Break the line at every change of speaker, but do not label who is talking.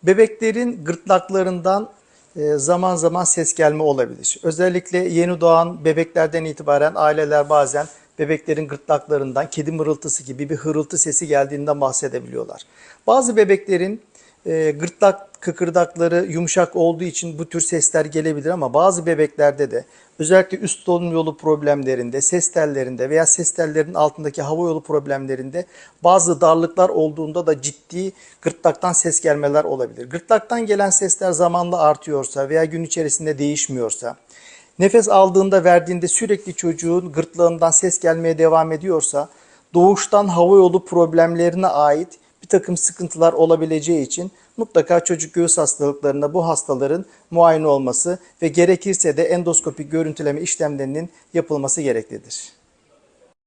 Bebeklerin gırtlaklarından zaman zaman ses gelme olabilir. Özellikle yeni doğan bebeklerden itibaren aileler bazen bebeklerin gırtlaklarından kedi mırıltısı gibi bir hırıltı sesi geldiğinden bahsedebiliyorlar. Bazı bebeklerin gırtlak kıkırdakları yumuşak olduğu için bu tür sesler gelebilir ama bazı bebeklerde de özellikle üst solunum yolu problemlerinde, ses tellerinde veya ses tellerinin altındaki hava yolu problemlerinde bazı darlıklar olduğunda da ciddi gırtlaktan ses gelmeler olabilir. Gırtlaktan gelen sesler zamanla artıyorsa veya gün içerisinde değişmiyorsa, nefes aldığında verdiğinde sürekli çocuğun gırtlağından ses gelmeye devam ediyorsa, doğuştan hava yolu problemlerine ait bir takım sıkıntılar olabileceği için mutlaka çocuk göğüs hastalıklarında bu hastaların muayene olması ve gerekirse de endoskopik görüntüleme işlemlerinin yapılması gereklidir.